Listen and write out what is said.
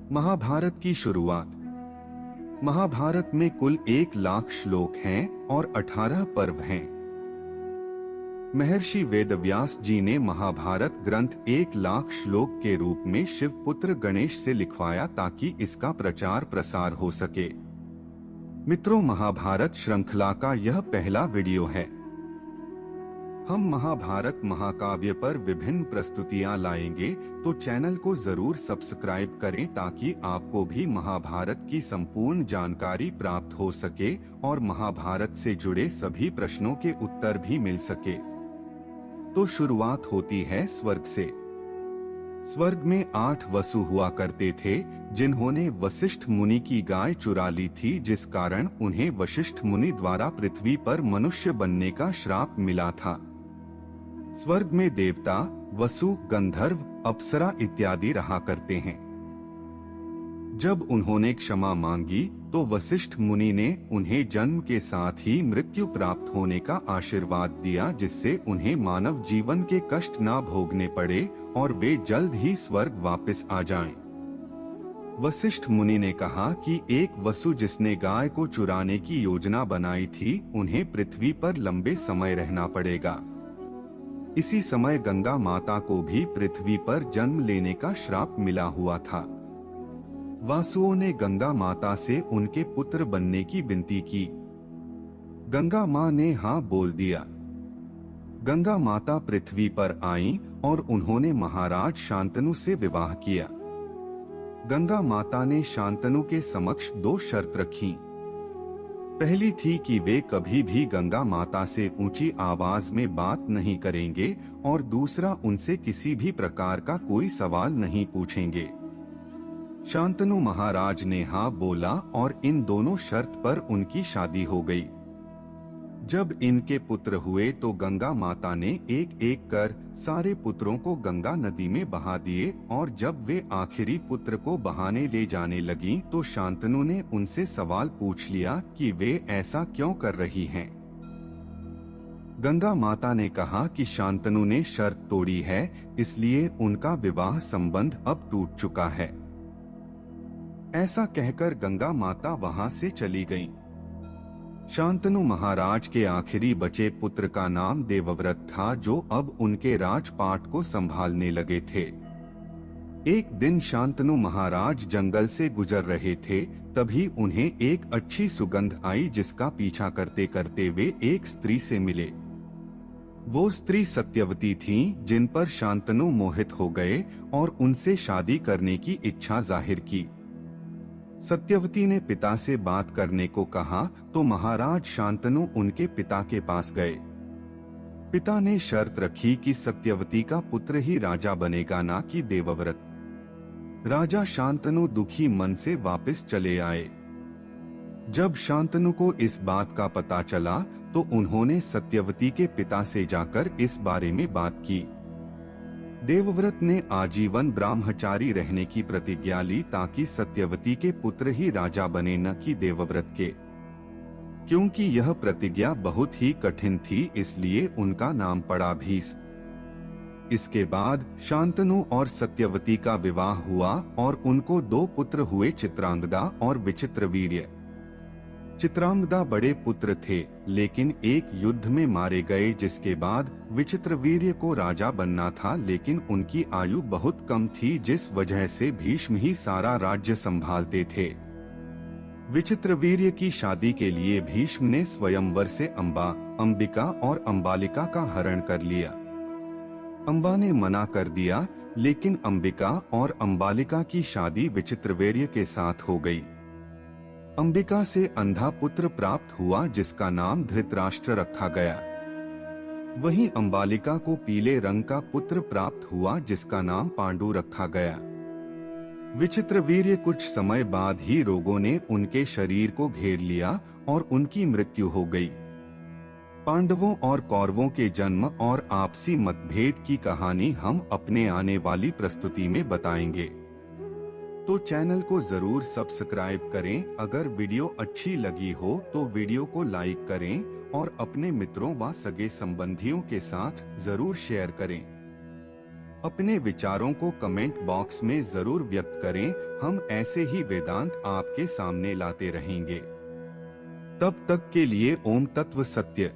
महाभारत की शुरुआत। महाभारत में कुल 1,00,000 श्लोक हैं और 18 पर्व हैं। महर्षि वेदव्यास जी ने महाभारत ग्रंथ 1,00,000 श्लोक के रूप में शिव पुत्र गणेश से लिखवाया ताकि इसका प्रचार प्रसार हो सके। मित्रों, महाभारत श्रृंखला का यह पहला वीडियो है। हम महाभारत महाकाव्य पर विभिन्न प्रस्तुतियां लाएंगे, तो चैनल को जरूर सब्सक्राइब करें ताकि आपको भी महाभारत की संपूर्ण जानकारी प्राप्त हो सके और महाभारत से जुड़े सभी प्रश्नों के उत्तर भी मिल सके। तो शुरुआत होती है स्वर्ग से। स्वर्ग में 8 वसु हुआ करते थे, जिन्होंने वशिष्ठ मुनि की गाय चुरा ली थी, जिस कारण उन्हें वशिष्ठ मुनि द्वारा पृथ्वी पर मनुष्य बनने का श्राप मिला था। स्वर्ग में देवता, वसु, गंधर्व, अप्सरा इत्यादि रहा करते हैं। जब उन्होंने क्षमा मांगी तो वशिष्ठ मुनि ने उन्हें जन्म के साथ ही मृत्यु प्राप्त होने का आशीर्वाद दिया, जिससे उन्हें मानव जीवन के कष्ट ना भोगने पड़े और वे जल्द ही स्वर्ग वापस आ जाएं। वशिष्ठ मुनि ने कहा कि एक वसु जिसने गाय को चुराने की योजना बनाई थी, उन्हें पृथ्वी पर लंबे समय रहना पड़ेगा। इसी समय गंगा माता को भी पृथ्वी पर जन्म लेने का श्राप मिला हुआ था। वासुओं ने गंगा माता से उनके पुत्र बनने की विनती की। गंगा माँ ने हाँ बोल दिया। गंगा माता पृथ्वी पर आईं और उन्होंने महाराज शांतनु से विवाह किया। गंगा माता ने शांतनु के समक्ष 2 शर्त रखीं। पहली थी कि वे कभी भी गंगा माता से ऊंची आवाज में बात नहीं करेंगे और दूसरा, उनसे किसी भी प्रकार का कोई सवाल नहीं पूछेंगे। शांतनु महाराज ने हाँ बोला और इन दोनों शर्त पर उनकी शादी हो गई। जब इनके पुत्र हुए तो गंगा माता ने एक एक कर सारे पुत्रों को गंगा नदी में बहा दिए और जब वे आखिरी पुत्र को बहाने ले जाने लगी तो शांतनु ने उनसे सवाल पूछ लिया कि वे ऐसा क्यों कर रही हैं। गंगा माता ने कहा कि शांतनु ने शर्त तोड़ी है, इसलिए उनका विवाह संबंध अब टूट चुका है। ऐसा कहकर गंगा माता वहां से चली गईं। शांतनु महाराज के आखिरी बचे पुत्र का नाम देवव्रत था, जो अब उनके राजपाट को संभालने लगे थे। एक दिन शांतनु महाराज जंगल से गुजर रहे थे, तभी उन्हें एक अच्छी सुगंध आई, जिसका पीछा करते करते वे एक स्त्री से मिले। वो स्त्री सत्यवती थीं, जिन पर शांतनु मोहित हो गए और उनसे शादी करने की इच्छा जाहिर की। सत्यवती ने पिता से बात करने को कहा तो महाराज शांतनु उनके पिता के पास गए। पिता ने शर्त रखी कि सत्यवती का पुत्र ही राजा बनेगा, ना कि देवव्रत। राजा शांतनु दुखी मन से वापस चले आए। जब शांतनु को इस बात का पता चला तो उन्होंने सत्यवती के पिता से जाकर इस बारे में बात की। देवव्रत ने आजीवन ब्रह्मचारी रहने की प्रतिज्ञा ली ताकि सत्यवती के पुत्र ही राजा बने, न कि देवव्रत के। क्योंकि यह प्रतिज्ञा बहुत ही कठिन थी, इसलिए उनका नाम पड़ा भीष्म। इसके बाद शांतनु और सत्यवती का विवाह हुआ और उनको 2 पुत्र हुए, चित्रांगदा और विचित्रवीर्य। चित्रांगदा बड़े पुत्र थे, लेकिन एक युद्ध में मारे गए, जिसके बाद विचित्रवीर्य को राजा बनना था, लेकिन उनकी आयु बहुत कम थी, जिस वजह से भीष्म ही सारा राज्य संभालते थे। विचित्रवीर्य की शादी के लिए भीष्म ने स्वयंवर से अंबा, अंबिका और अंबालिका का हरण कर लिया। अंबा ने मना कर दिया, लेकिन अंबिका और अंबालिका की शादी विचित्रवीर्य के साथ हो गई। अंबिका से अंधा पुत्र प्राप्त हुआ, जिसका नाम धृतराष्ट्र रखा गया। वहीं अंबालिका को पीले रंग का पुत्र प्राप्त हुआ, जिसका नाम पांडु रखा गया। विचित्रवीर्य कुछ समय बाद ही रोगों ने उनके शरीर को घेर लिया और उनकी मृत्यु हो गई। पांडवों और कौरवों के जन्म और आपसी मतभेद की कहानी हम अपने आने वाली प्रस्तुति में बताएंगे। तो चैनल को जरूर सब्सक्राइब करें। अगर वीडियो अच्छी लगी हो तो वीडियो को लाइक करें और अपने मित्रों व सगे संबंधियों के साथ जरूर शेयर करें। अपने विचारों को कमेंट बॉक्स में जरूर व्यक्त करें। हम ऐसे ही वेदांत आपके सामने लाते रहेंगे। तब तक के लिए ओम तत्व सत्य।